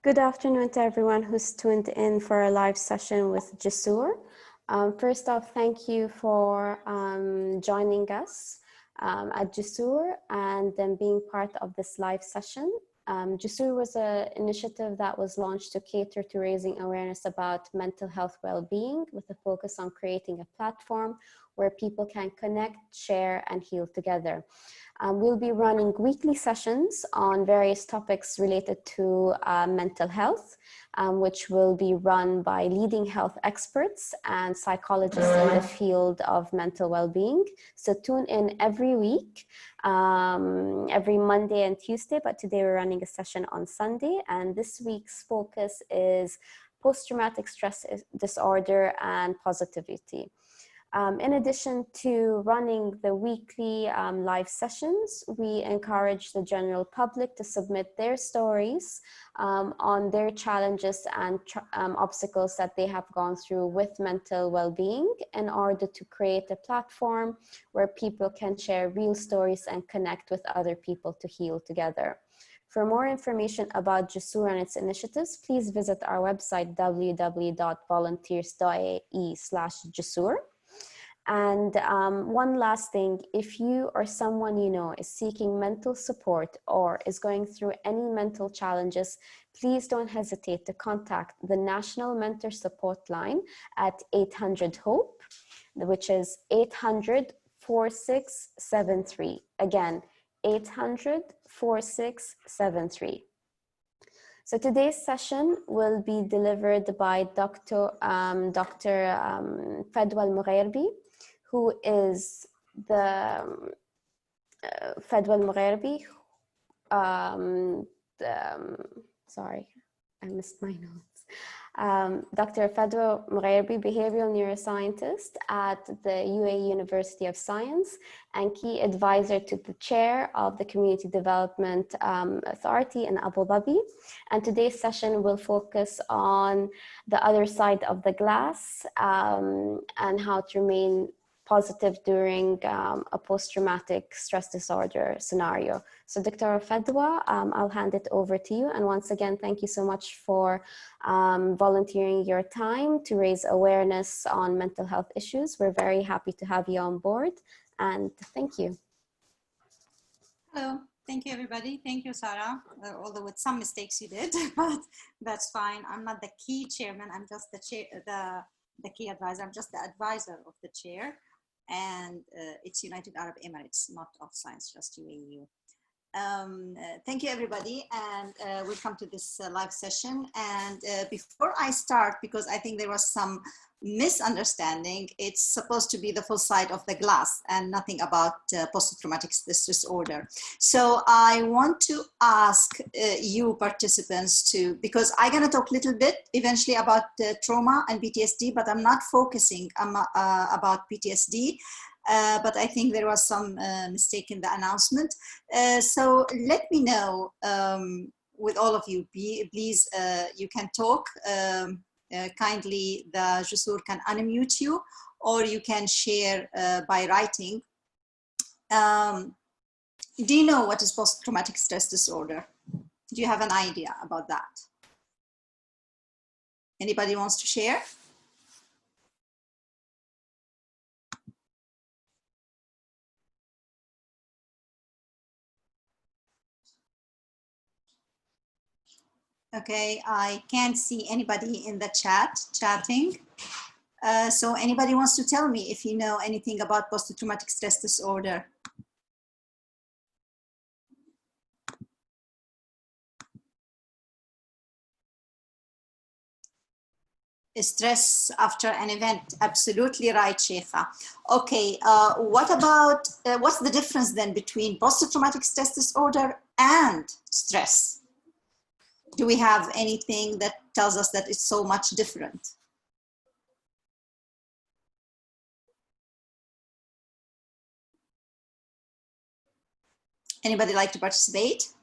Good afternoon to everyone who's tuned in for a live session with Jasur. First off, thank you for joining us at Jasur and then being part of this live session. Jasur was an initiative that was launched to cater to raising awareness about mental health well-being with a focus on creating a platform where people can connect, share, and heal together. We'll be running weekly sessions on various topics related to mental health, which will be run by leading health experts and psychologists in the field of mental well-being. So tune in every week, every Monday and Tuesday, but today we're running a session on Sunday. And this week's focus is post-traumatic stress disorder and positivity. In addition to running the weekly live sessions, we encourage the general public to submit their stories on their challenges and obstacles that they have gone through with mental well-being in order to create a platform where people can share real stories and connect with other people to heal together. For more information about Jasur and its initiatives, please visit our website www.volunteers.ae/Jasur. And one last thing, if you or someone you know is seeking mental support or is going through any mental challenges, please don't hesitate to contact the National Mentor Support Line at 800-HOPE, which is 800-4673. Again, 800-4673. So today's session will be delivered by Dr. Fadwa Al Mughairbi, who is the Fadwa Al Mughairbi. Sorry, I missed my notes. Dr. Fadwa Al Mughairbi, behavioral neuroscientist at the UAE University of Science and key advisor to the chair of the Community Development Authority in Abu Dhabi. And today's session will focus on the other side of the glass and how to remain positive during a post-traumatic stress disorder scenario. So Dr. Fadwa, I'll hand it over to you. And once again, thank you so much for volunteering your time to raise awareness on mental health issues. We're very happy to have you on board, and thank you. Hello, thank you everybody. Thank you, Sarah, although with some mistakes you did, but that's fine. I'm not the key chairman, I'm just the chair, the key advisor. I'm just the advisor of the chair. And it's United Arab Emirates, not of Science, just UAE. Thank you everybody, and welcome to this live session. And before I start, because I think there was some misunderstanding, it's supposed to be the full side of the glass and nothing about post-traumatic stress disorder. So I want to ask you participants to, because I'm going to talk a little bit eventually about trauma and PTSD, but I'm not focusing about PTSD. But I think there was some mistake in the announcement. So let me know with all of you, please, you can talk. Kindly, the Jasur can unmute you, or you can share by writing. Do you know what is post-traumatic stress disorder? Do you have an idea about that? Anybody wants to share? Okay, I can't see anybody in the chatting. So anybody wants to tell me if you know anything about post-traumatic stress disorder? Stress after an event, absolutely right, Sheikha. Okay, what about, what's the difference then between post-traumatic stress disorder and stress? Do we have anything that tells us that it's so much different? Anybody like to participate?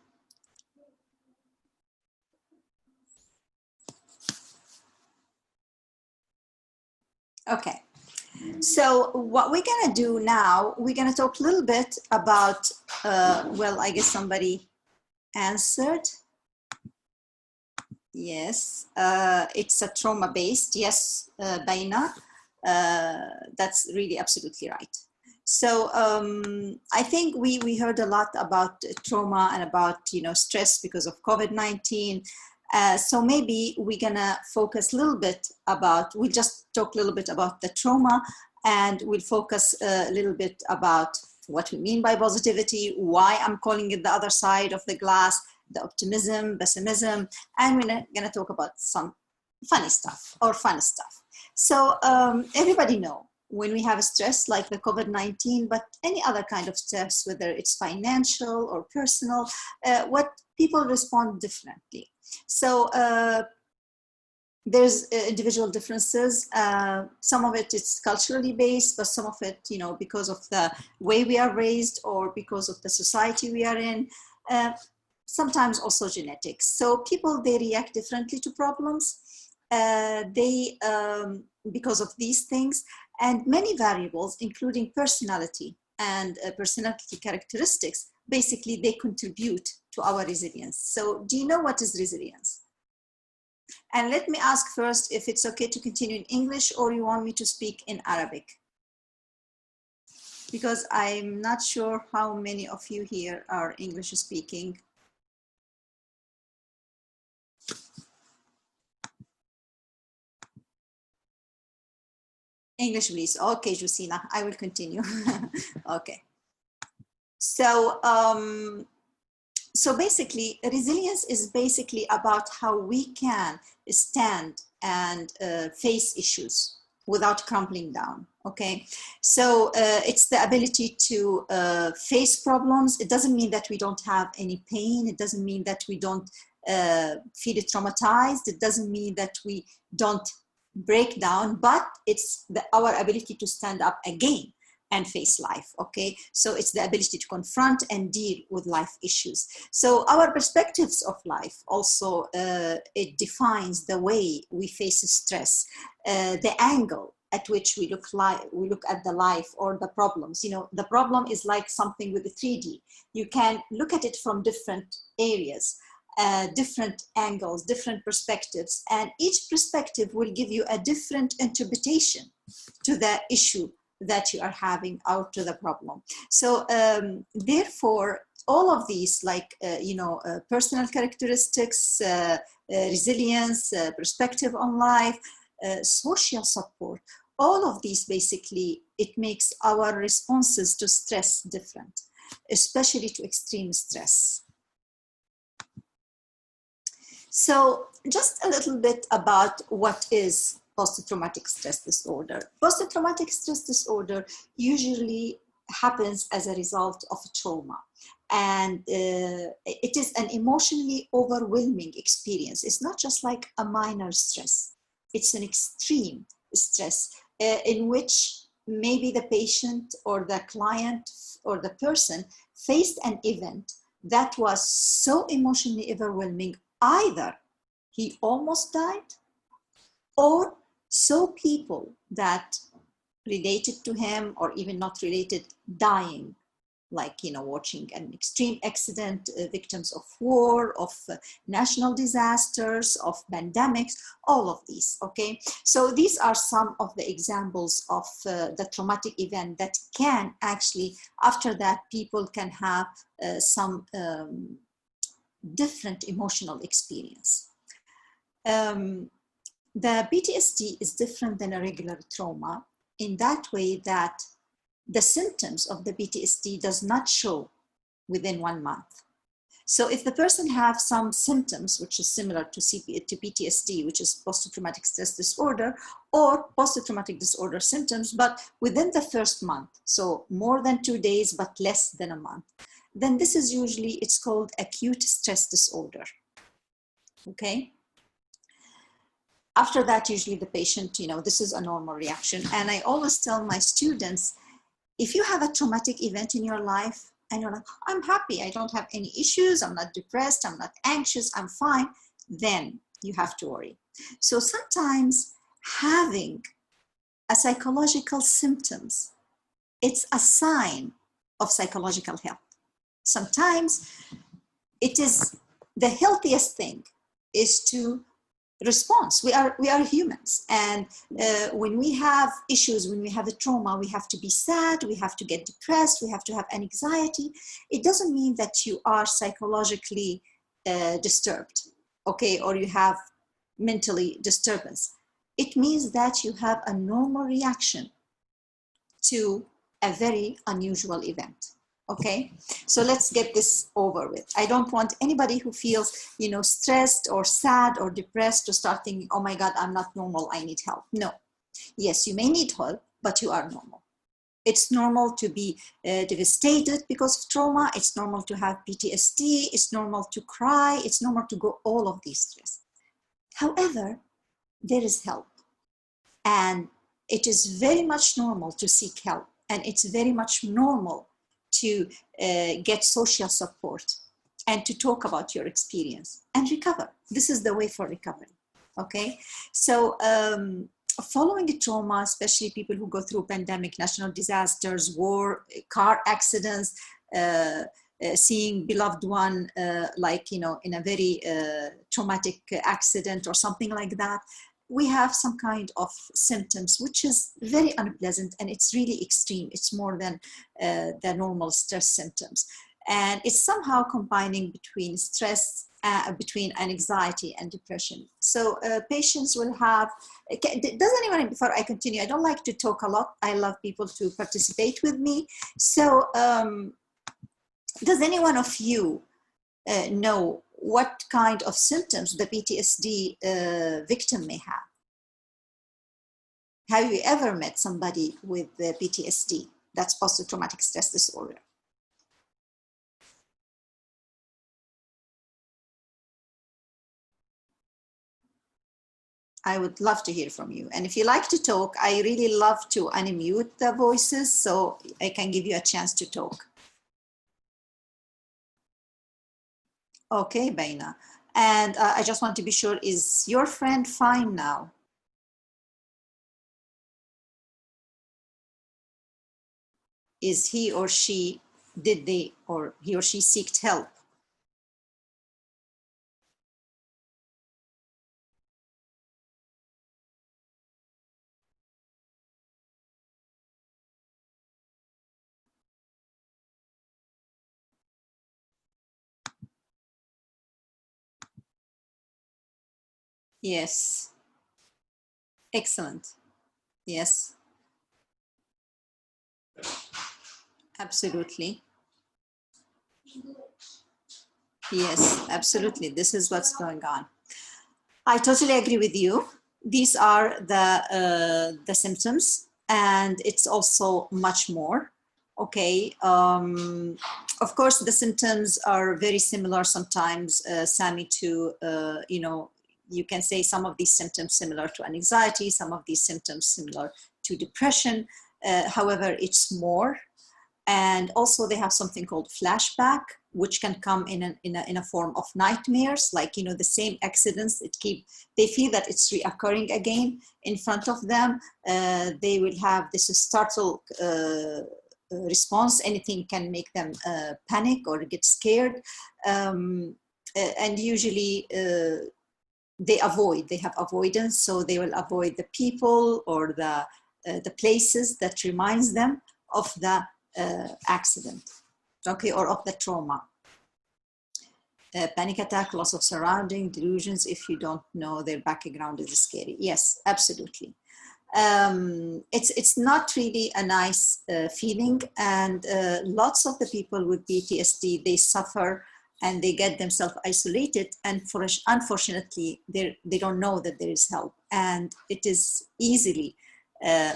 Okay, so what we're gonna do now, we're gonna talk a little bit about, well, I guess somebody answered. Yes, it's a trauma-based. Yes, Baina, that's really absolutely right. So I think we heard a lot about trauma and about stress because of COVID-19. So maybe we're gonna focus a little bit about. We'll just talk a little bit about the trauma, and we'll focus a little bit about what we mean by positivity, why I'm calling it the other side of the glass, the optimism, pessimism, and we're going to talk about some funny stuff or fun stuff. So everybody know when we have stress like the COVID-19, but any other kind of stress, whether it's financial or personal, what people respond differently. So there's individual differences. Some of it is culturally based, but some of it, because of the way we are raised or because of the society we are in. Sometimes also genetics. So people, they react differently to problems. Because of these things and many variables, including personality and personality characteristics, basically they contribute to our resilience. So do you know what is resilience? And let me ask first if it's okay to continue in English or you want me to speak in Arabic, because I'm not sure how many of you here are English speaking. English, please. Okay, Jusina, I will continue. Okay. So, so basically, resilience is basically about how we can stand and face issues without crumbling down. Okay, so it's the ability to face problems. It doesn't mean that we don't have any pain. It doesn't mean that we don't feel traumatized. It doesn't mean that we don't break down, but it's our ability to stand up again and face life. Okay, so it's the ability to confront and deal with life issues. So our perspectives of life also, it defines the way we face stress, the angle at which we look at the life or the problems. The problem is like something with a 3D. You can look at it from different areas, different angles, different perspectives, and each perspective will give you a different interpretation to the issue that you are having out to the problem. So therefore, all of these, like personal characteristics, resilience, perspective on life, social support, all of these basically, it makes our responses to stress different, especially to extreme stress. So just a little bit about what is post-traumatic stress disorder. Post-traumatic stress disorder usually happens as a result of trauma. And it is an emotionally overwhelming experience. It's not just like a minor stress. It's an extreme stress in which maybe the patient or the client or the person faced an event that was so emotionally overwhelming. Either he almost died, or saw people that related to him or even not related dying, like watching an extreme accident, victims of war, of national disasters, of pandemics, all of these. Okay, so these are some of the examples of the traumatic event that can actually, after that, people can have some different emotional experience. The PTSD is different than a regular trauma in that way that the symptoms of the PTSD does not show within 1 month. So if the person have some symptoms, which is similar to PTSD, which is post-traumatic stress disorder, or post-traumatic disorder symptoms, but within the first month, so more than 2 days, but less than a month, then this is usually, it's called acute stress disorder. Okay. After that, usually the patient, this is a normal reaction. And I always tell my students, if you have a traumatic event in your life and you're like, I'm happy, I don't have any issues, I'm not depressed, I'm not anxious, I'm fine, then you have to worry. So sometimes having a psychological symptoms, it's a sign of psychological health. Sometimes it is the healthiest thing is to response. We are humans, and when we have issues, when we have a trauma, we have to be sad, we have to get depressed, we have to have anxiety. It doesn't mean that you are psychologically disturbed, okay, or you have mentally disturbance. It means that you have a normal reaction to a very unusual event. Okay, so let's get this over with. I don't want anybody who feels, stressed or sad or depressed to start thinking, oh my God, I'm not normal, I need help. No. Yes, you may need help, but you are normal. It's normal to be devastated because of trauma. It's normal to have PTSD. It's normal to cry. It's normal to go all of these stress. However, there is help. And it is very much normal to seek help. And it's very much normal to get social support and to talk about your experience and recover. This is the way for recovery, okay? So following a trauma, especially people who go through pandemic, national disasters, war, car accidents, seeing beloved one in a very traumatic accident or something like that, we have some kind of symptoms which is very unpleasant, and it's really extreme. It's more than the normal stress symptoms, and it's somehow combining between stress, between anxiety and depression. So patients will have, does anyone, before I continue, I don't like to talk a lot, I love people to participate with me. So does any one of you know what kind of symptoms the PTSD victim may have? Have you ever met somebody with PTSD, that's post-traumatic stress disorder? I would love to hear from you. And if you like to talk, I really love to unmute the voices so I can give you a chance to talk. Okay, Baina. And I just want to be sure, is your friend fine now? Is he or she, or he or she seeked help? Yes. Excellent. Yes. Absolutely. Yes, absolutely. This is what's going on. I totally agree with you. These are the symptoms, and it's also much more. Okay. Of course, the symptoms are very similar sometimes, Sami, to, you can say some of these symptoms similar to anxiety, some of these symptoms similar to depression. However, it's more. And also they have something called flashback, which can come in a form of nightmares, like, the same accidents, they feel that it's reoccurring again in front of them. They will have this startle response. Anything can make them panic or get scared. And usually they have avoidance, so they will avoid the people or the places that reminds them of the accident, okay, or of the trauma. Panic attack, loss of surrounding, delusions. If you don't know their background, is scary. Yes, absolutely. It's not really a nice feeling, and lots of the people with PTSD, they suffer and they get themselves isolated, and unfortunately they don't know that there is help, and it is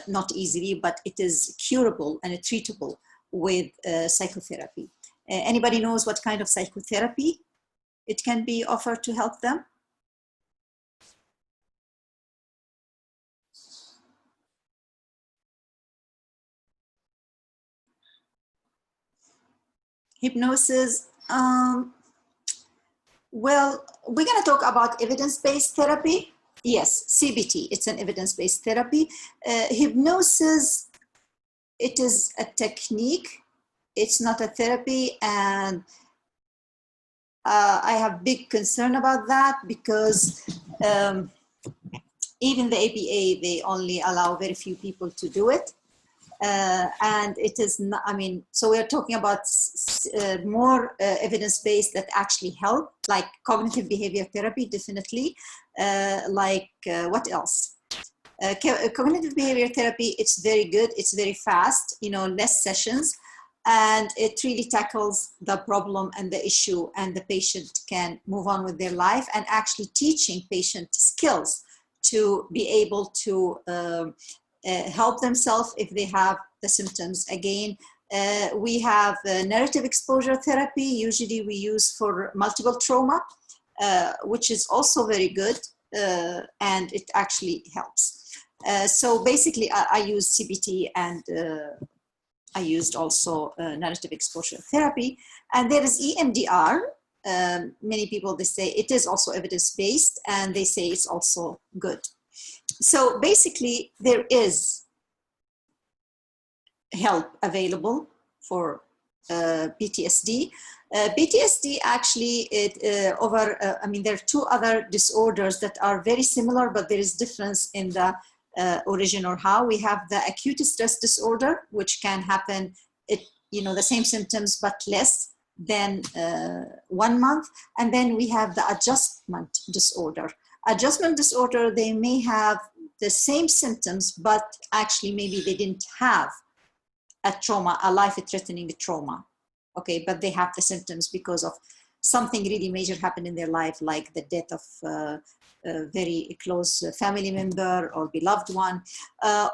not easily, but it is curable and treatable with psychotherapy. Anybody knows what kind of psychotherapy it can be offered to help them? Hypnosis. Well, we're going to talk about evidence-based therapy. Yes, CBT, it's an evidence-based therapy. Hypnosis, it is a technique. It's not a therapy, and I have big concern about that because even the APA, they only allow very few people to do it. And it is not, I mean, so we're talking about more evidence-based that actually help, like cognitive behavior therapy, definitely. What else? Cognitive behavior therapy, it's very good, it's very fast, you know, less sessions, and it really tackles the problem and the issue, and the patient can move on with their life, and actually teaching patient skills to be able to help themselves if they have the symptoms. Again, we have narrative exposure therapy, usually we use for multiple trauma, which is also very good, and it actually helps. So basically I use CBT, and I used also narrative exposure therapy. And there is EMDR. Many people, they say it is also evidence-based, and they say it's also good. So basically there is help available for PTSD. PTSD actually, I mean, there are two other disorders that are very similar, but there is difference in the origin or how. We have the acute stress disorder, which can happen, you know, the same symptoms, but less than 1 month. And then we have the adjustment disorder. Adjustment disorder, they may have the same symptoms, but actually maybe they didn't have a trauma, a life-threatening trauma, okay, but they have the symptoms because of something really major happened in their life, like the death of a very close family member or beloved one,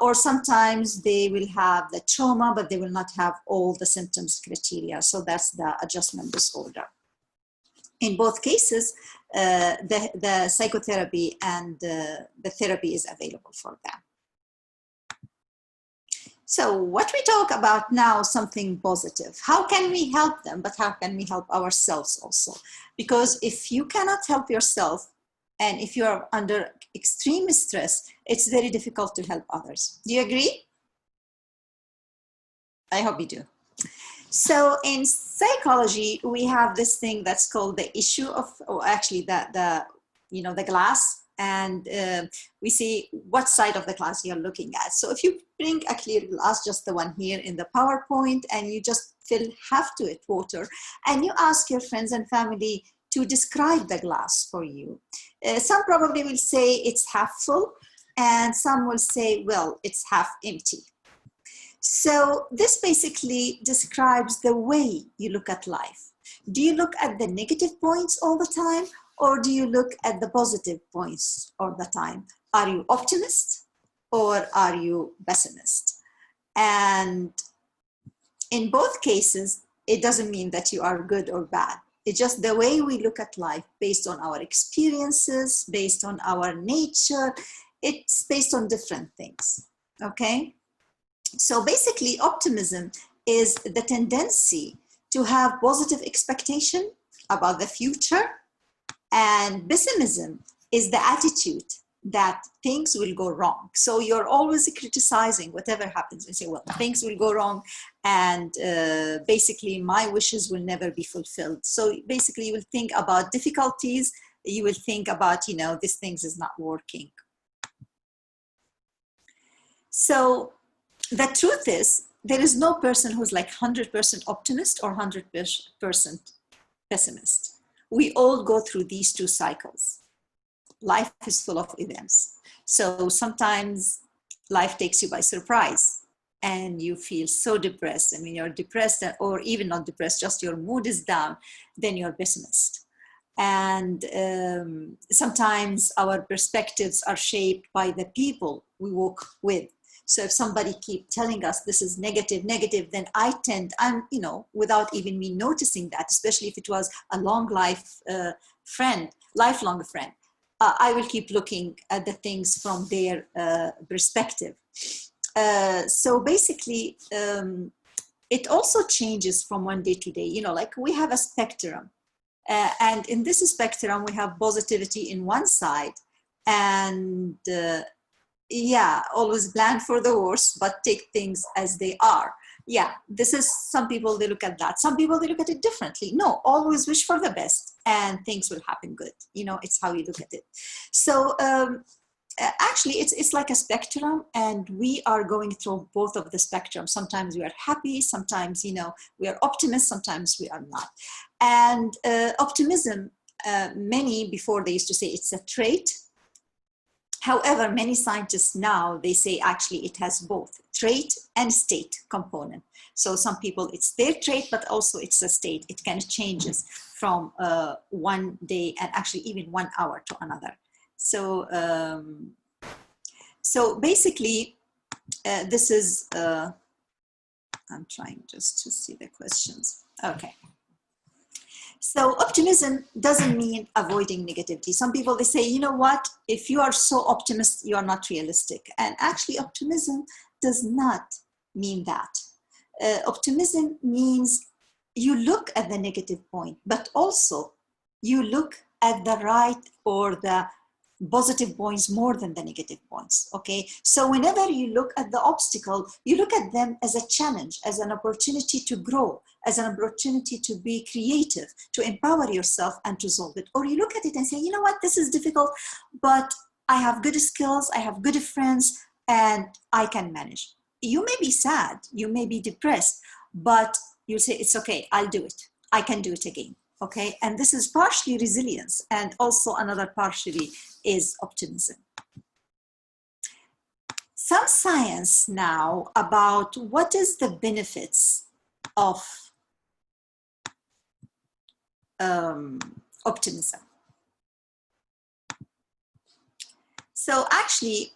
or sometimes they will have the trauma, but they will not have all the symptoms criteria. So that's the adjustment disorder. In both cases, the psychotherapy and the therapy is available for them. So what we talk about now, something positive. How can we help them, but how can we help ourselves also? Because if you cannot help yourself, and if you are under extreme stress, it's very difficult to help others. Do you agree? I hope you do. So in psychology, we have this thing that's called the issue of, or actually the glass. And we see what side of the glass you're looking at. So if you bring a clear glass, just the one here in the PowerPoint, and you just fill half to it water, and you ask your friends and family to describe the glass for you. Some probably will say it's half full, and some will say, well, it's half empty. So this basically describes the way you look at life. Do you look at the negative points all the time, or do you look at the positive points all the time? Are you optimist or are you pessimist? And in both cases, it doesn't mean that you are good or bad. It's just the way we look at life based on our experiences, based on our nature. It's based on different things, okay? So basically, optimism is the tendency to have positive expectation about the future, and pessimism is the attitude that things will go wrong. So you're always criticizing whatever happens and say, well, things will go wrong, and basically my wishes will never be fulfilled. So basically you will think about difficulties, you will think about, you know, these things is not working. So the truth is, there is no person who's like 100% optimist or 100% pessimist. We all go through these two cycles. Life is full of events. So sometimes life takes you by surprise and you feel so depressed. I mean, you're depressed, or even not depressed, just your mood is down, then you're pessimist. And sometimes our perspectives are shaped by the people we work with. So if somebody keep telling us this is negative, then I tend, you know, without even me noticing that, especially if it was a lifelong friend, I will keep looking at the things from their perspective. So basically, it also changes from one day to day. You know, like we have a spectrum. And in this spectrum, we have positivity in one side, and always plan for the worst, but take things as they are. yeah, this is, some people, they look at that. Some people, they look at it differently. No, always wish for the best and things will happen good. You know, it's how you look at it. So actually, it's like a spectrum, and we are going through both of the spectrum. Sometimes we are happy, sometimes, you know, we are optimists, sometimes we are not. And optimism, many before, they used to say it's a trait. However, many scientists now, they say actually it has both trait and state component. So some people, it's their trait, but also it's a state. It kind of changes from one day and actually even 1 hour to another. So, so basically, this is, I'm trying just to see the questions. Okay. So optimism doesn't mean avoiding negativity. Some people, they say, you know what, if you are so optimistic, you are not realistic. And actually optimism does not mean that. Optimism means you look at the negative point, but also you look at the right or the positive points more than the negative points. Okay, so whenever you look at the obstacle, you look at them as a challenge, as an opportunity to grow, as an opportunity to be creative, to empower yourself and to solve it. Or you look at it and say, you know what, this is difficult, but I have good skills, I have good friends, and I can manage. You may be sad, you may be depressed, but you say, it's okay, I'll do it, I can do it again. Okay, and this is partially resilience, and also another partially is optimism. Some science now about what is the benefits of optimism. So actually,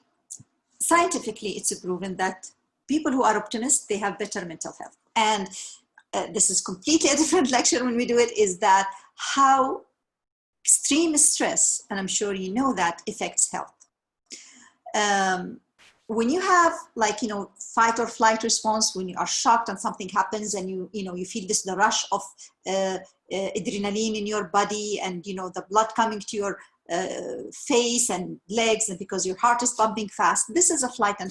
scientifically, it's proven that people who are optimists, they have better mental health. And this is completely a different lecture when we do it, is that how extreme stress, and I'm sure you know that, affects health. When you have, like, you know, fight or flight response, when you are shocked and something happens and you feel this, the rush of adrenaline in your body, and, you know, the blood coming to your face and legs, and because your heart is pumping fast, this is a fight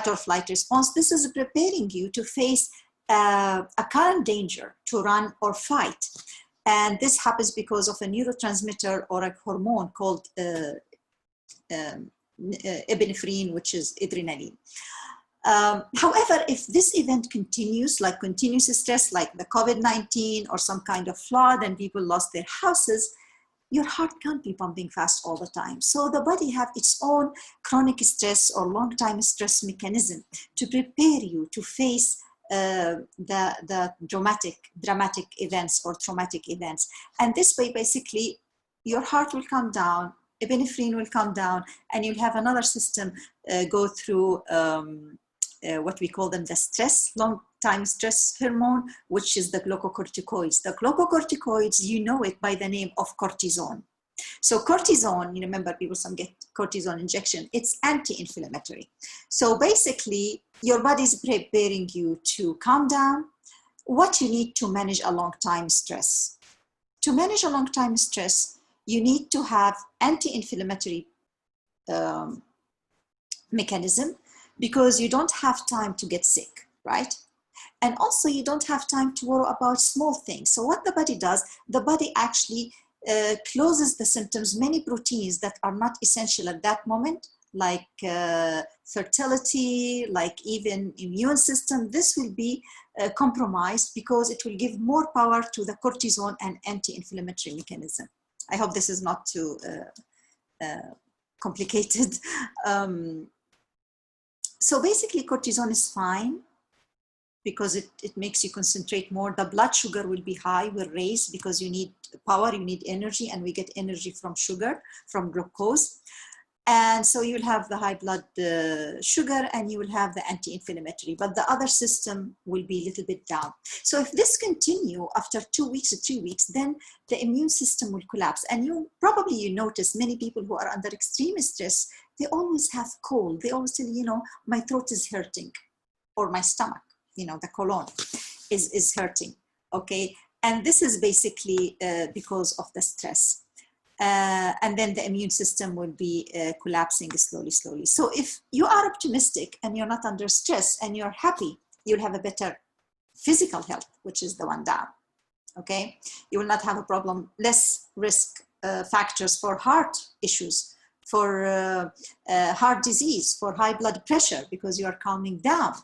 or flight response. This is preparing you to face a current danger, to run or fight. And this happens because of a neurotransmitter or a hormone called epinephrine, which is adrenaline. However, if this event continues, like continuous stress, like the COVID-19 or some kind of flood and people lost their houses, your heart can't be pumping fast all the time. So the body have its own chronic stress or long-time stress mechanism to prepare you to face the dramatic events or traumatic events. And this way, basically, your heart will come down, epinephrine will come down, and you'll have another system go through what we call them the stress, long-time stress hormone, which is the glucocorticoids. The glucocorticoids, you know it by the name of cortisone. So cortisone, you remember people some get cortisone injection, it's anti-inflammatory. So basically, your body is preparing you to calm down. What you need to manage a long-time stress. To manage a long-time stress, you need to have anti-inflammatory mechanism, because you don't have time to get sick, right? And also you don't have time to worry about small things. So what the body does, the body actually closes the symptoms, many proteins that are not essential at that moment, like fertility, like even immune system, this will be compromised because it will give more power to the cortisone and anti-inflammatory mechanism. I hope this is not too complicated. So basically cortisone is fine because it makes you concentrate more. The blood sugar will be high, will raise, because you need power, you need energy, and we get energy from sugar, from glucose. And so you'll have the high blood sugar, and you will have the anti-inflammatory, but the other system will be a little bit down. So if this continue after 2 weeks or 3 weeks, then the immune system will collapse. And you notice many people who are under extreme stress, they always have cold. They always say, you know, my throat is hurting, or my stomach, you know, the colon is hurting, okay? And this is basically because of the stress. And then the immune system will be collapsing slowly. So if you are optimistic and you're not under stress and you're happy, you'll have a better physical health, which is the one down. Okay, you will not have a problem, less risk factors for heart issues, for heart disease, for high blood pressure, because you are calming down.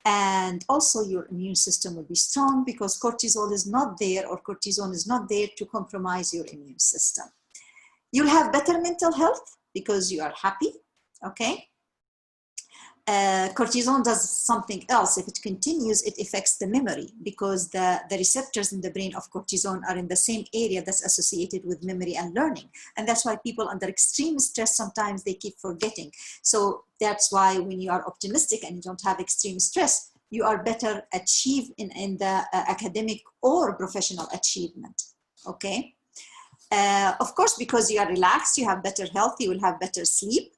And also your immune system will be strong because cortisol is not there, or cortisone is not there to compromise your immune system. You'll have better mental health because you are happy, okay? Cortisone does something else. If it continues, it affects the memory, because the receptors in the brain of cortisone are in the same area that's associated with memory and learning. And that's why people under extreme stress, sometimes they keep forgetting. So that's why when you are optimistic and you don't have extreme stress, you are better achieved in the academic or professional achievement, okay? Of course, because you are relaxed, you have better health, you will have better sleep.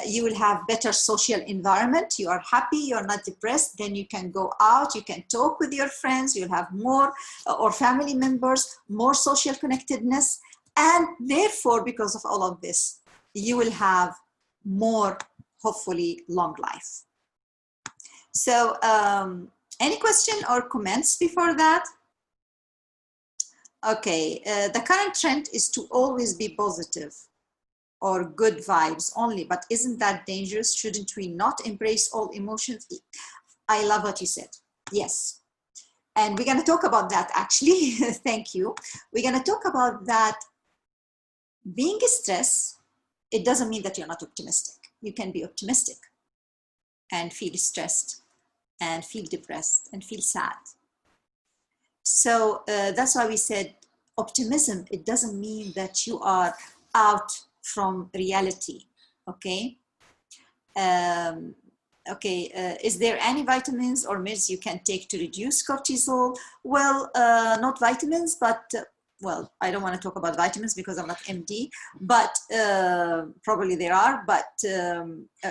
You will have better social environment. You are happy, you're not depressed, then you can go out, you can talk with your friends, you'll have more, or family members, more social connectedness. And therefore, because of all of this, you will have more, hopefully, long life. So any question or comments before that? Okay, the current trend is to always be positive or good vibes only, but isn't that dangerous? Shouldn't we not embrace all emotions? I love what you said. Yes. And we're going to talk about that actually. Thank you. We're going to talk about that. Being stressed, it doesn't mean that you're not optimistic. You can be optimistic and feel stressed and feel depressed and feel sad. So that's why we said optimism, it doesn't mean that you are out from reality, okay? Is there any vitamins or meds you can take to reduce cortisol? Well, not vitamins, but well, I don't want to talk about vitamins because I'm not MD, but probably there are, but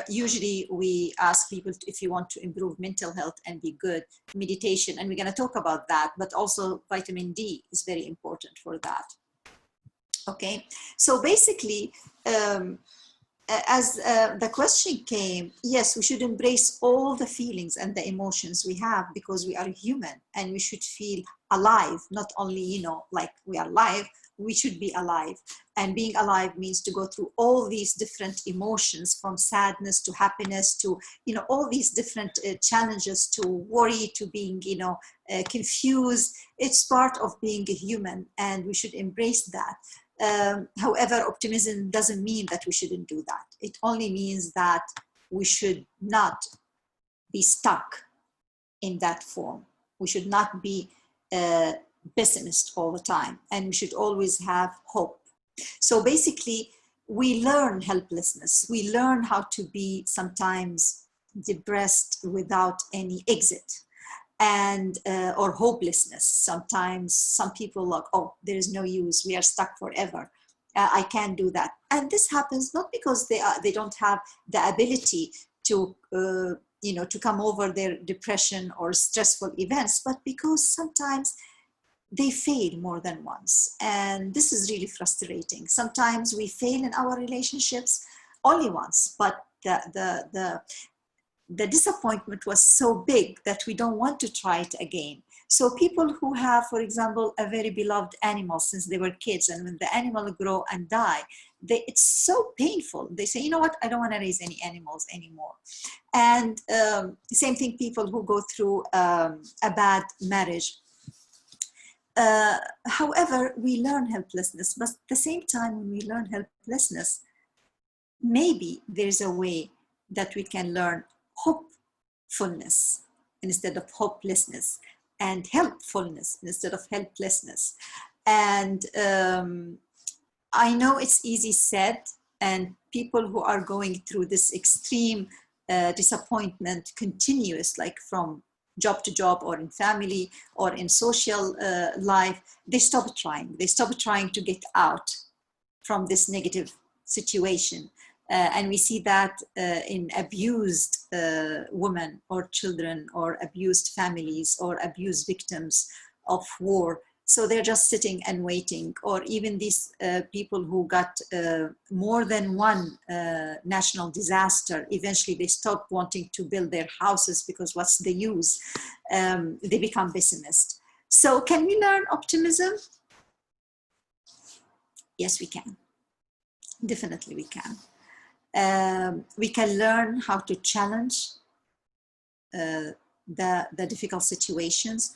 usually we ask people if you want to improve mental health and be good, meditation, and we're going to talk about that, but also vitamin D is very important for that. Okay, so basically, as the question came, yes, we should embrace all the feelings and the emotions we have because we are human and we should feel alive, not only, you know, like we are alive, we should be alive. And being alive means to go through all these different emotions, from sadness to happiness to, you know, all these different challenges, to worry, to being, you know, confused. It's part of being a human and we should embrace that. However, optimism doesn't mean that we shouldn't do that. It only means that we should not be stuck in that form. We should not be pessimist all the time, and we should always have hope. So basically, we learn helplessness. We learn how to be sometimes depressed without any exit. And or hopelessness. Sometimes some people like, oh, there is no use, we are stuck forever, I can't do that. And this happens not because they don't have the ability to you know, to come over their depression or stressful events, but because sometimes they fail more than once, and this is really frustrating. Sometimes we fail in our relationships only once, but the disappointment was so big that we don't want to try it again. So people who have, for example, a very beloved animal since they were kids, and when the animal grow and die, it's so painful. They say, you know what, I don't want to raise any animals anymore. And same thing, people who go through a bad marriage. However, we learn helplessness, but at the same time, when we learn helplessness, maybe there's a way that we can learn hopefulness instead of hopelessness, and helpfulness instead of helplessness. And I know it's easy said, and people who are going through this extreme disappointment, continuous, like from job to job or in family or in social life, they stop trying. They stop trying to get out from this negative situation. And we see that in abused women or children, or abused families, or abused victims of war. So they're just sitting and waiting. Or even these people who got more than one national disaster, eventually they stop wanting to build their houses because what's the use? They become pessimist. So can we learn optimism? Yes, we can. Definitely we can. We can learn how to challenge the difficult situations.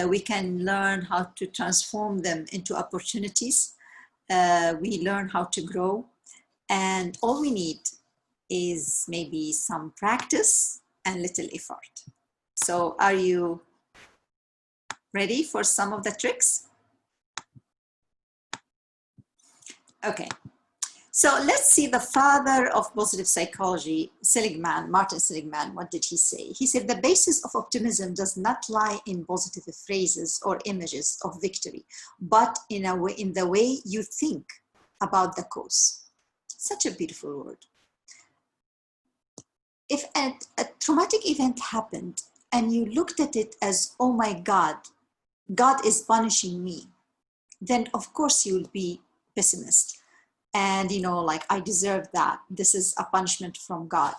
We can learn how to transform them into opportunities. We learn how to grow. And all we need is maybe some practice and little effort. So are you ready for some of the tricks? Okay. So let's see the father of positive psychology, Seligman, Martin Seligman, what did he say? He said, the basis of optimism does not lie in positive phrases or images of victory, but in the way you think about the cause. Such a beautiful word. If a traumatic event happened and you looked at it as, oh my God, God is punishing me, then of course you'll be pessimist. And, you know, like, I deserve that. This is a punishment from God.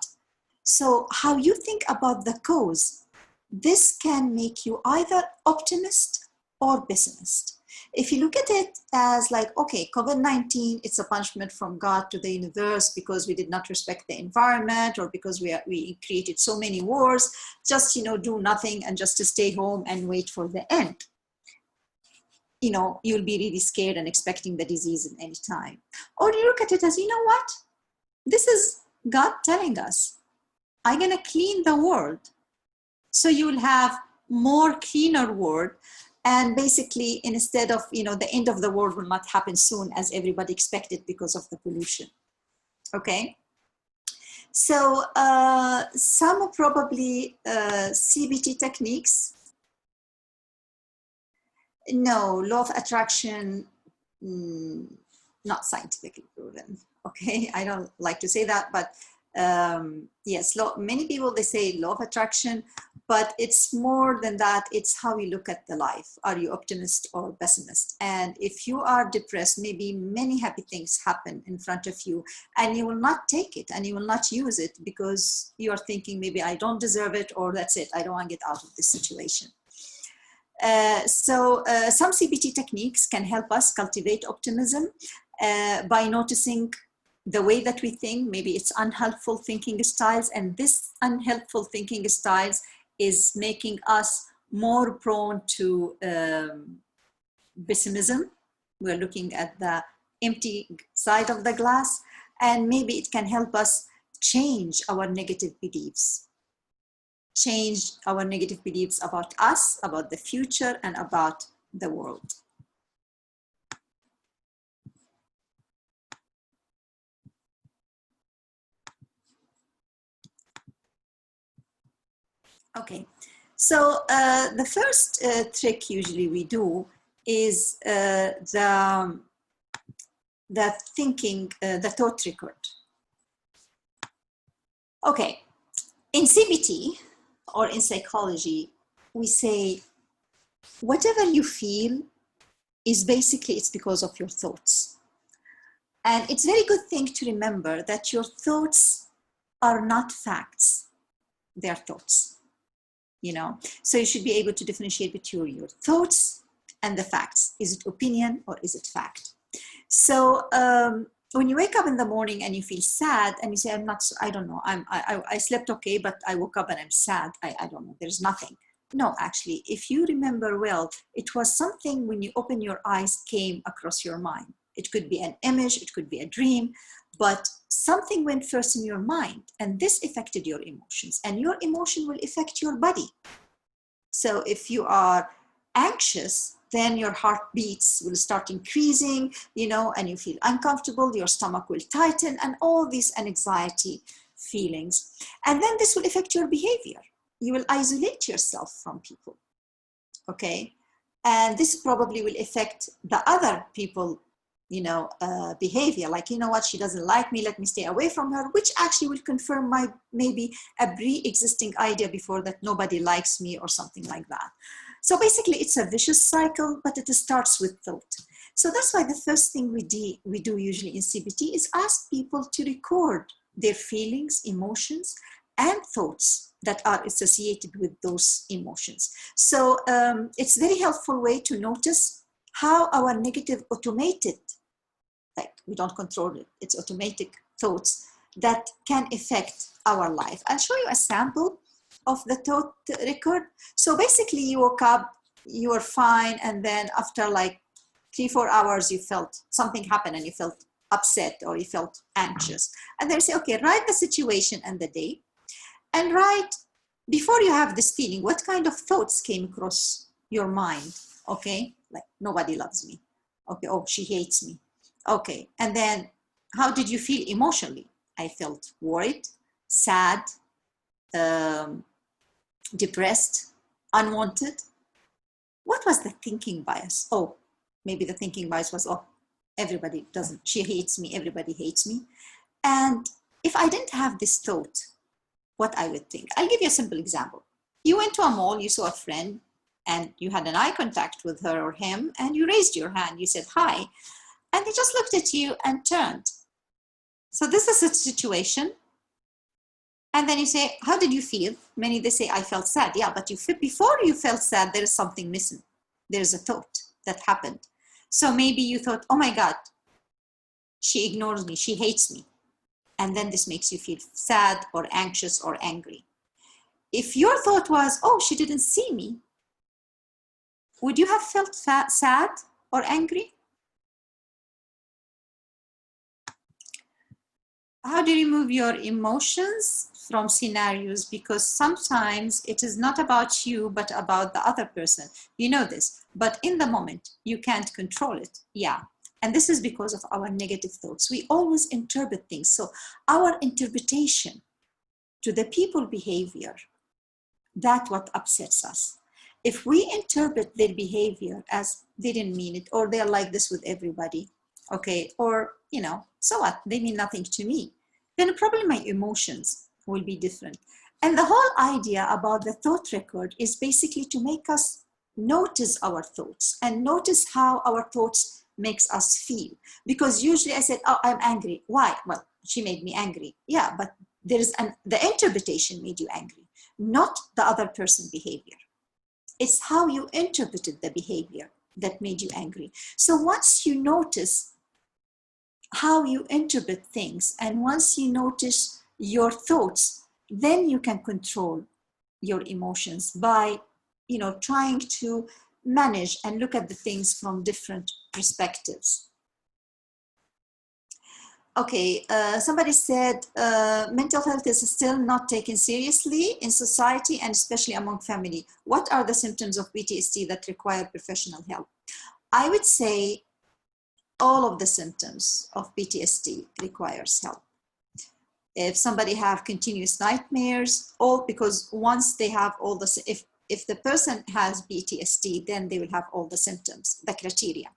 So how you think about the cause, this can make you either optimist or pessimist. If you look at it as like, okay, COVID-19, it's a punishment from God to the universe because we did not respect the environment, or because we created so many wars, just, you know, do nothing and just to stay home and wait for the end. You know, you'll be really scared and expecting the disease at any time. Or you look at it as, you know what? This is God telling us, I'm going to clean the world. So you will have more cleaner world. And basically, instead of, you know, the end of the world will not happen soon as everybody expected because of the pollution. Okay. So some probably CBT techniques. No, law of attraction, not scientifically proven. Okay, I don't like to say that, but yes, many people, they say law of attraction, but it's more than that. It's how you look at the life. Are you optimist or pessimist? And if you are depressed, maybe many happy things happen in front of you and you will not take it and you will not use it because you are thinking, maybe I don't deserve it, or that's it, I don't want to get out of this situation. Some CBT techniques can help us cultivate optimism by noticing the way that we think. Maybe it's unhelpful thinking styles, and this unhelpful thinking styles is making us more prone to pessimism. We're looking at the empty side of the glass, and maybe it can help us change our negative beliefs. Change our negative beliefs about us, about the future, and about the world. Okay, so the first trick usually we do is the thinking, the thought record. Okay, in CBT, or in psychology, we say, whatever you feel is basically, it's because of your thoughts. And it's a very good thing to remember that your thoughts are not facts, they are thoughts, you know. So you should be able to differentiate between your thoughts and the facts. Is it opinion or is it fact? So when you wake up in the morning and you feel sad and you say, I don't know, I slept okay, but I woke up and I'm sad. I don't know, there's nothing. No, actually, if you remember well, it was something when you open your eyes came across your mind. It could be an image, it could be a dream, but something went first in your mind, and this affected your emotions, and your emotion will affect your body. So if you are anxious, then your heartbeats will start increasing, you know, and you feel uncomfortable, your stomach will tighten, and all these anxiety feelings. And then this will affect your behavior. You will isolate yourself from people, okay? And this probably will affect the other people, you know, behavior, like, you know what, she doesn't like me, let me stay away from her, which actually will confirm maybe a pre-existing idea before that nobody likes me or something like that. So basically it's a vicious cycle, but it starts with thought. So that's why the first thing we do usually in CBT is ask people to record their feelings, emotions, and thoughts that are associated with those emotions. So it's a very helpful way to notice how our negative automated, like we don't control it, it's automatic thoughts that can affect our life. I'll show you a sample of the thought record. So basically you woke up, you were fine, and then after like 3-4 hours you felt something happened and you felt upset or you felt anxious. And they say, okay, write the situation and the day, and write before you have this feeling, what kind of thoughts came across your mind? Okay, like nobody loves me. Okay, oh, she hates me. Okay, and then how did you feel emotionally? I felt worried, sad, depressed, unwanted. What was the thinking bias? Oh, maybe the thinking bias was, oh, everybody doesn't, she hates me, everybody hates me. And if I didn't have this thought, what I would think. I'll give you a simple example. You went to a mall, you saw a friend, and you had an eye contact with her or him, and you raised your hand, you said hi, and they just looked at you and turned. So this is a situation. And then you say, how did you feel? Many, they say, I felt sad. Yeah, but before you felt sad, there is something missing. There's a thought that happened. So maybe you thought, oh my God, she ignores me, she hates me. And then this makes you feel sad or anxious or angry. If your thought was, oh, she didn't see me, would you have felt sad or angry? How do you remove your emotions from scenarios? Because sometimes it is not about you, but about the other person. You know this, but in the moment, you can't control it. Yeah. And this is because of our negative thoughts. We always interpret things. So our interpretation to the people behavior, that's what upsets us. If we interpret their behavior as they didn't mean it, or they're like this with everybody, okay, or, you know, so what? They mean nothing to me. Then probably my emotions will be different. And the whole idea about the thought record is basically to make us notice our thoughts and notice how our thoughts makes us feel. Because usually I said, oh, I'm angry. Why? Well, she made me angry. Yeah, but the interpretation made you angry, not the other person's behavior. It's how you interpreted the behavior that made you angry. So once you notice how you interpret things, and once you notice your thoughts, then you can control your emotions by, you know, trying to manage and look at the things from different perspectives. Okay, somebody said mental health is still not taken seriously in society and especially among family. What are the symptoms of PTSD that require professional help? I would say all of the symptoms of PTSD requires help. If somebody have continuous nightmares, because once they have all the, if the person has PTSD, then they will have all the symptoms, the criteria.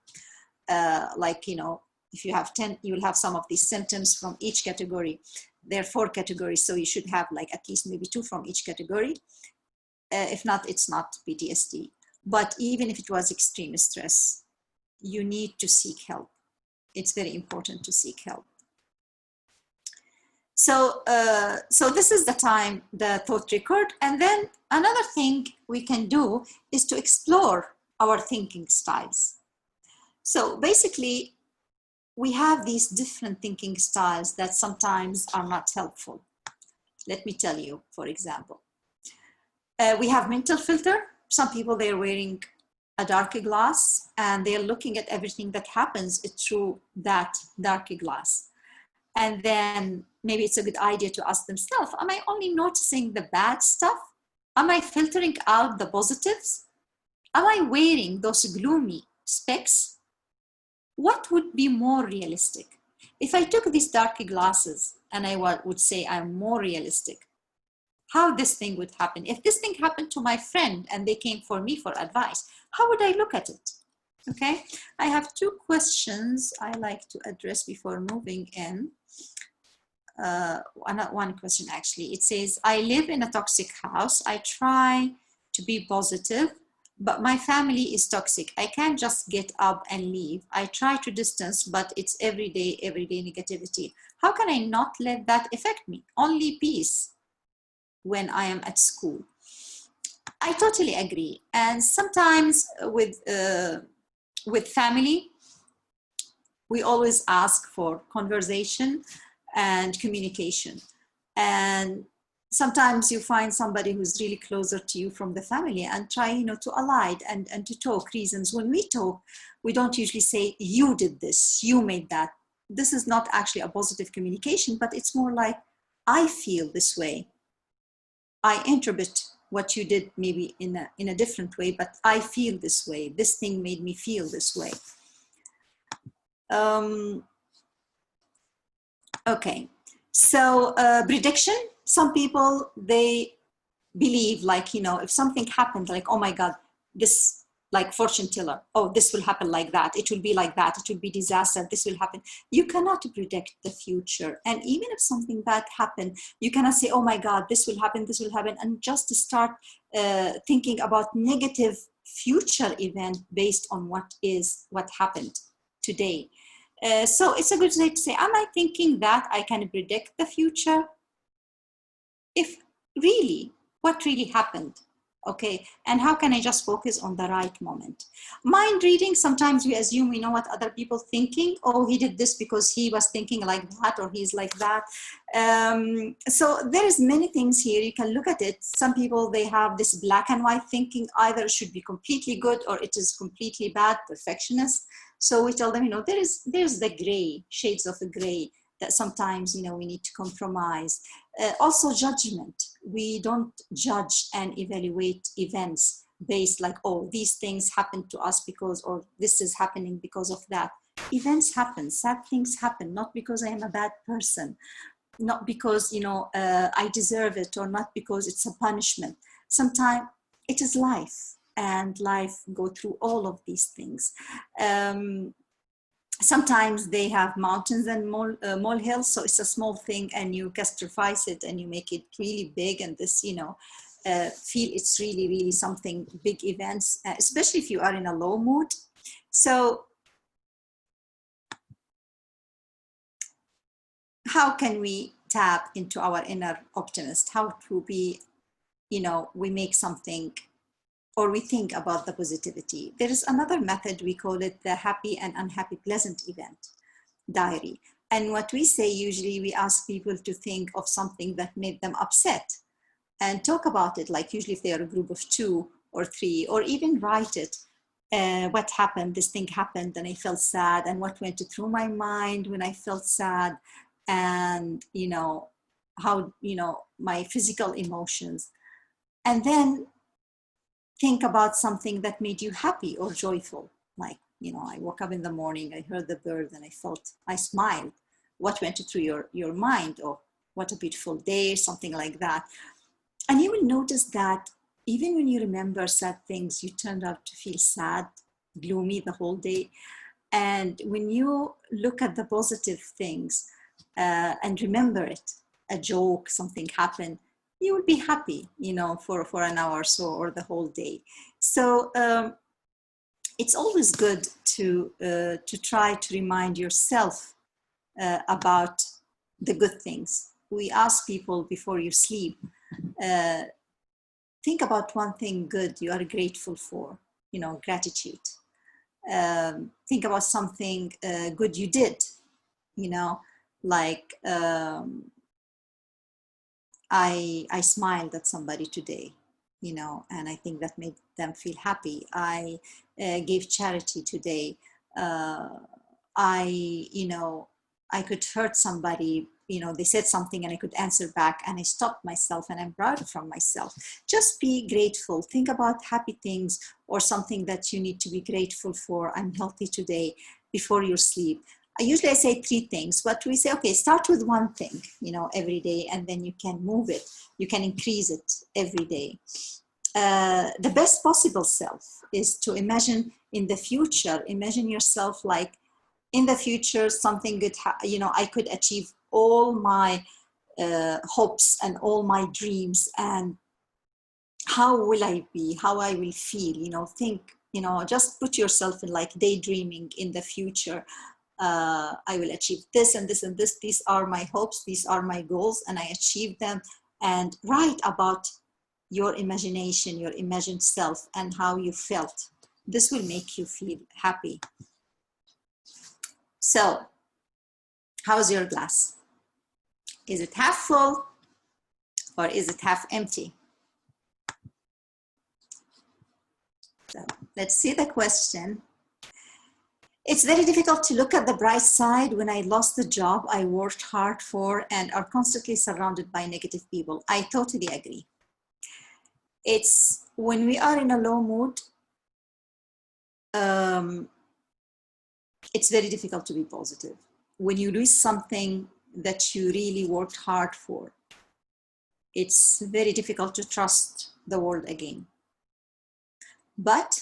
Like, you know, if you have 10, you will have some of these symptoms from each category. There are 4 categories, so you should have like at least maybe 2 from each category. If not, it's not PTSD. But even if it was extreme stress, you need to seek help. It's very important to seek help. So, so this is the time, the thought record. And then another thing we can do is to explore our thinking styles. So basically, we have these different thinking styles that sometimes are not helpful. Let me tell you, for example. We have mental filter. Some people, they're wearing a dark glass and they're looking at everything that happens through that dark glass. And then maybe it's a good idea to ask themselves, am I only noticing the bad stuff? Am I filtering out the positives? Am I wearing those gloomy specs? What would be more realistic? If I took these dark glasses and I would say I'm more realistic, how this thing would happen? If this thing happened to my friend and they came for me for advice, how would I look at it? Okay, I have 2 questions I like to address before moving in. One question actually. It says, I live in a toxic house. I try to be positive, but my family is toxic. I can't just get up and leave. I try to distance, but it's everyday negativity. How can I not let that affect me? Only peace when I am at school. I totally agree. And sometimes with family, we always ask for conversation and communication. And sometimes you find somebody who's really closer to you from the family and try, to ally and to talk reasons. When we talk, we don't usually say, you did this, you made that. This is not actually a positive communication, but it's more like, I feel this way. I interpret what you did maybe in a different way, but I feel this way. This thing made me feel this way. Okay, so prediction, some people, they believe like, if something happened, like, oh my God, this, like fortune teller, oh, this will happen like that. It will be like that. It will be disaster. This will happen. You cannot predict the future. And even if something bad happened, you cannot say, oh my God, this will happen, and just start thinking about negative future event based on what happened today. So it's a good way to say, am I thinking that I can predict the future? If really, what really happened? Okay, and how can I just focus on the right moment? Mind reading, sometimes we assume we know what other people thinking. Oh, he did this because he was thinking like that, or he's like that. So there's many things here. You can look at it. Some people, they have this black and white thinking, either it should be completely good or it is completely bad, perfectionist. So we tell them, there's the gray, shades of the gray, that sometimes, we need to compromise. Also judgment. We don't judge and evaluate events based like, oh, these things happen to us because, or this is happening because of that. Events happen, sad things happen, not because I am a bad person, not because, I deserve it, or not because it's a punishment. Sometimes it is life, and life go through all of these things. Sometimes they have mountains and molehills, so it's a small thing and you catastrophize it and you make it really big, and this, feel it's really something, big events, especially if you are in a low mood. So how can we tap into our inner optimist? How to be, we make something, or we think about the positivity. There is another method, we call it the happy and unhappy pleasant event diary. And what we say, usually we ask people to think of something that made them upset and talk about it, like usually if they are a group of 2 or 3, or even write it. What happened, this thing happened and I felt sad, and what went through my mind when I felt sad, and how, my physical emotions. And then think about something that made you happy or joyful. Like, I woke up in the morning, I heard the bird and I smiled. What went through your mind? Or what a beautiful day, something like that. And you will notice that even when you remember sad things, you turned out to feel sad, gloomy the whole day. And when you look at the positive things and remember it, a joke, something happened, you will be happy, for an hour or so, or the whole day. So it's always good to try to remind yourself about the good things. We ask people before you sleep, think about one thing good you are grateful for, gratitude. Think about something good you did, like I smiled at somebody today, and I think that made them feel happy. I gave charity today. I could hurt somebody, they said something and I could answer back, and I stopped myself and I'm proud from myself. Just be grateful. Think about happy things or something that you need to be grateful for. I'm healthy today before your sleep. I say 3 things, but we say, okay, start with one thing, every day, and then you can move it. You can increase it every day. The best possible self is to imagine in the future, imagine yourself like in the future, something good, I could achieve all my hopes and all my dreams, and how will I be, how I will feel, think, just put yourself in like daydreaming in the future. I will achieve this and this and this. These are my hopes. These are my goals, and I achieve them. And write about your imagination, your imagined self, and how you felt. This will make you feel happy. So, how's your glass? Is it half full or is it half empty? So, let's see the question. It's very difficult to look at the bright side when I lost the job I worked hard for and are constantly surrounded by negative people. I totally agree. It's when we are in a low mood, it's very difficult to be positive. When you lose something that you really worked hard for, it's very difficult to trust the world again. But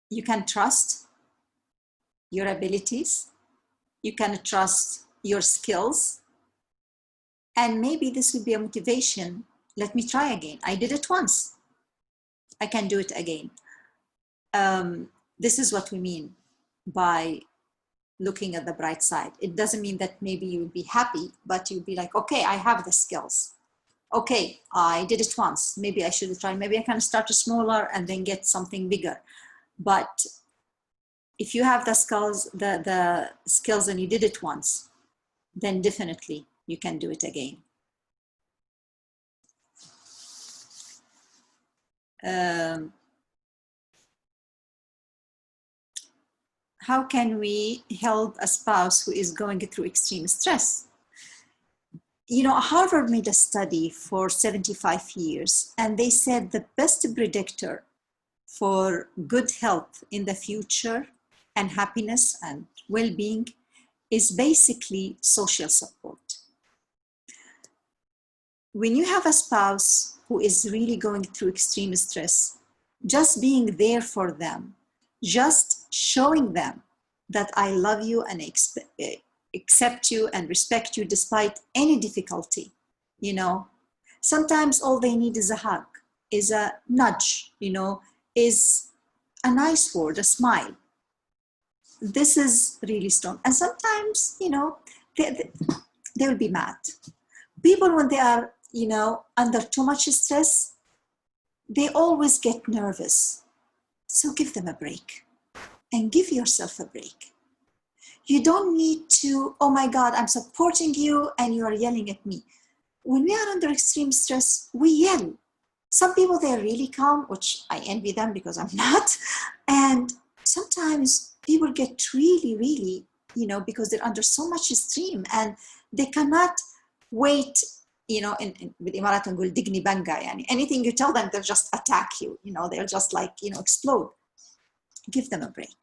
you can trust your abilities, you can trust your skills, and maybe this will be a motivation. Let me try again. I did it once. I can do it again. This is what we mean by looking at the bright side. It doesn't mean that maybe you'll be happy, but you'll be like, okay, I have the skills. Okay, I did it once. Maybe I should try. Maybe I can start smaller and then get something bigger. But if you have the skills and you did it once, then definitely you can do it again. How can we help a spouse who is going through extreme stress? Harvard made a study for 75 years, and they said the best predictor for good health in the future and happiness and well-being is basically social support. When you have a spouse who is really going through extreme stress, just being there for them, just showing them that I love you and accept you and respect you despite any difficulty, sometimes all they need is a hug, is a nudge, is a nice word, a smile. This is really strong. And sometimes, they will be mad. People, when they are, under too much stress, they always get nervous. So give them a break and give yourself a break. You don't need to, oh my God, I'm supporting you and you are yelling at me. When we are under extreme stress, we yell. Some people, they're really calm, which I envy them because I'm not. And sometimes people get really, really, because they're under so much strain and they cannot wait, with Imarat and digni banga, anything you tell them, they'll just attack you, they'll just like, explode. Give them a break.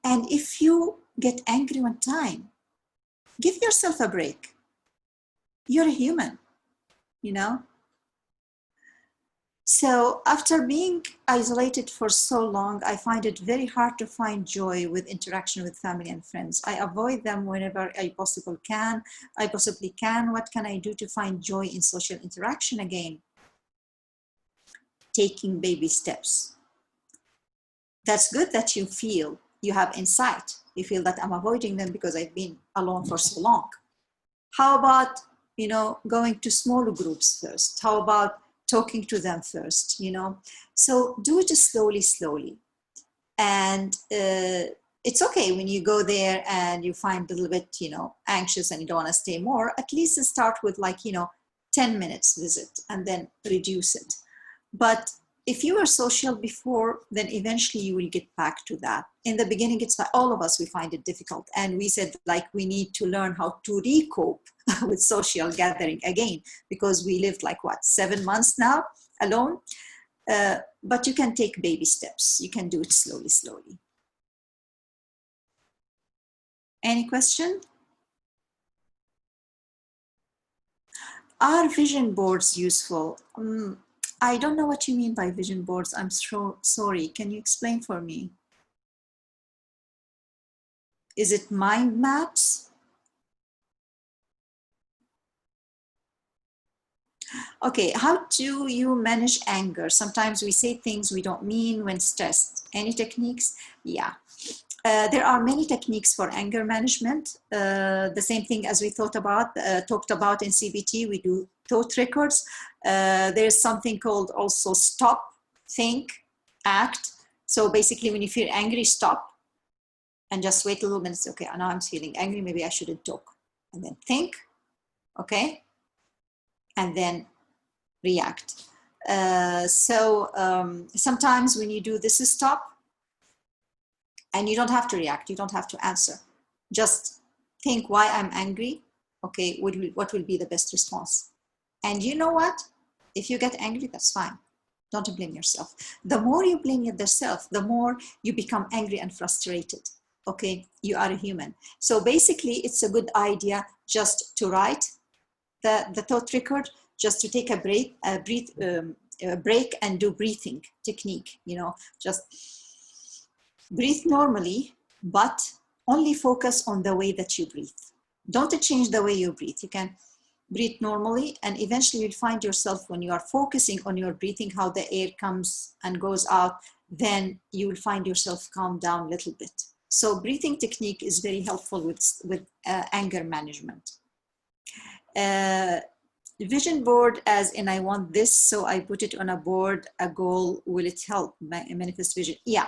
And if you get angry one time, give yourself a break. You're a human, So after being isolated for so long, I find it very hard to find joy with interaction with family and friends. I avoid them whenever I possibly can. What can I do to find joy in social interaction again? Taking baby steps. That's good that you feel you have insight. You feel that I'm avoiding them because I've been alone for so long. How about, going to smaller groups first? How about talking to them first, So do it slowly. And it's okay when you go there and you find a little bit, anxious and you don't want to stay more, at least start with 10 minutes visit and then reduce it. But if you were social before, then eventually you will get back to that. In the beginning, it's all of us, we find it difficult. And we said we need to learn how to recope with social gathering again, because we lived 7 months now alone. But you can take baby steps. You can do it slowly. Any question? Are vision boards useful? I don't know what you mean by vision boards. I'm so sorry. Can you explain for me? Is it mind maps? Okay, how do you manage anger? Sometimes we say things we don't mean when stressed. Any techniques? Yeah. There are many techniques for anger management. The same thing as we talked about in CBT, we do thought records. There's something called also stop, think, act. So basically when you feel angry, stop and just wait a little minute. Okay, now I'm feeling angry, maybe I shouldn't talk. And then think, okay? And then react. Sometimes when you do this stop, and you don't have to react, you don't have to answer. Just think why I'm angry. Okay, what will be the best response? And you know what? If you get angry, that's fine. Don't blame yourself. The more you blame yourself, the more you become angry and frustrated. Okay, you are a human. So basically, it's a good idea just to write the thought record, just to take a break, break and do breathing technique. You know, just breathe normally, but only focus on the way that you breathe. Don't change the way you breathe. You can breathe normally, and eventually you'll find yourself, when you are focusing on your breathing, how the air comes and goes out, then you will find yourself calm down a little bit. So breathing technique is very helpful with anger management. Vision board, as in I want this, so I put it on a board, a goal, will it help manifest vision? Yeah,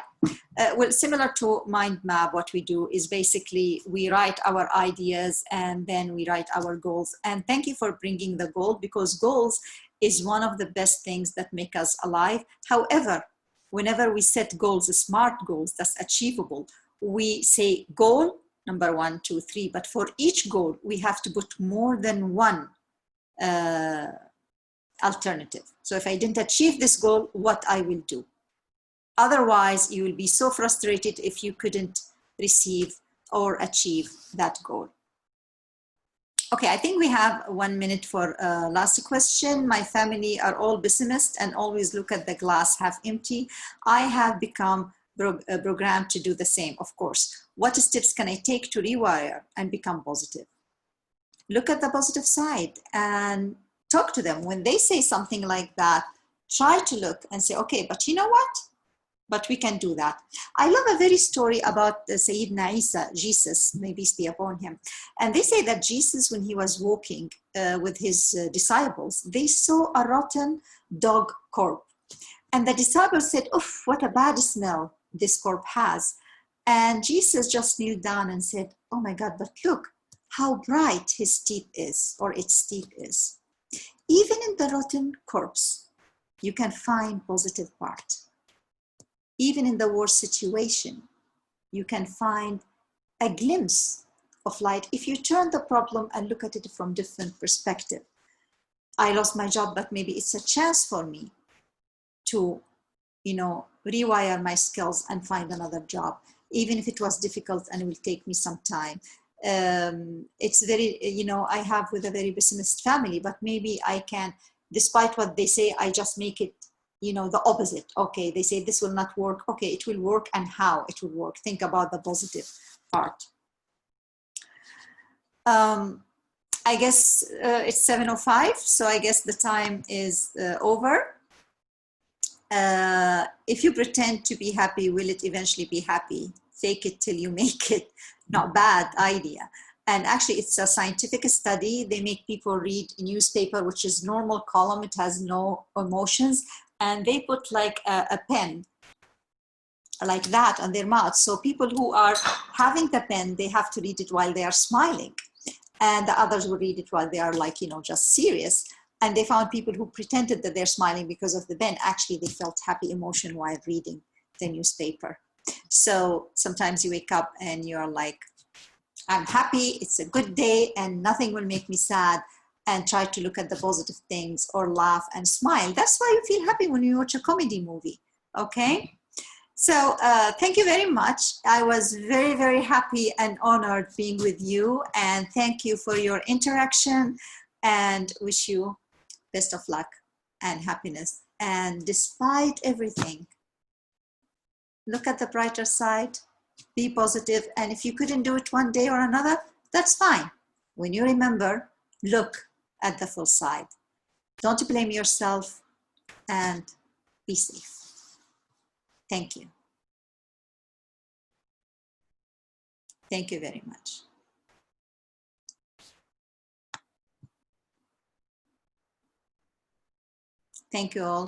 well, similar to mind map, what we do is basically we write our ideas and then we write our goals. And thank you for bringing the goal, because goals is one of the best things that make us alive. However, whenever we set goals, smart goals that's achievable, we say goal number 1, 2, 3, but for each goal we have to put more than one alternative. So if I didn't achieve this goal, what I will do? Otherwise, you will be so frustrated if you couldn't receive or achieve that goal. Okay, I think we have 1 minute for last question. My family are all pessimists and always look at the glass half empty. I have become programmed to do the same, of course. What steps can I take to rewire and become positive? Look at the positive side and talk to them. When they say something like that, try to look and say, okay, but you know what? But we can do that. I love a very story about Sayyidina Isa, Jesus, may peace be upon him. And they say that Jesus, when he was walking with his disciples, they saw a rotten dog corpse. And the disciples said, oof, what a bad smell this corpse has. And Jesus just kneeled down and said, oh my God, but look how bright his teeth is, or its teeth is. Even in the rotten corpse, you can find positive part. Even in the worst situation, you can find a glimpse of light if you turn the problem and look at it from different perspective. I lost my job, but maybe it's a chance for me to, rewire my skills and find another job, even if it was difficult and it will take me some time. It's very, I have with a very pessimist family, but maybe I can, despite what they say, I just make it, the opposite. Okay, they say this will not work. Okay, it will work, and how it will work. Think about the positive part. I guess it's 7:05, so I guess the time is over. If you pretend to be happy, will it eventually be happy? Fake it till you make it. Not bad idea. And actually, it's a scientific study. They make people read a newspaper, which is normal column. It has no emotions. And they put like a pen like that on their mouth. So people who are having the pen, they have to read it while they are smiling. And the others will read it while they are like, just serious. And they found people who pretended that they're smiling because of the pen. Actually, they felt happy emotion while reading the newspaper. So sometimes you wake up and you're like, I'm happy, it's a good day, and nothing will make me sad, and try to look at the positive things or laugh and smile. That's why you feel happy when you watch a comedy movie, okay? So thank you very much. I was very, very happy and honored being with you, and thank you for your interaction, and wish you best of luck and happiness. And despite everything, look at the brighter side, be positive, and if you couldn't do it one day or another, that's fine. When you remember, look at the full side. Don't blame yourself, and be safe. Thank you. Thank you very much. Thank you all.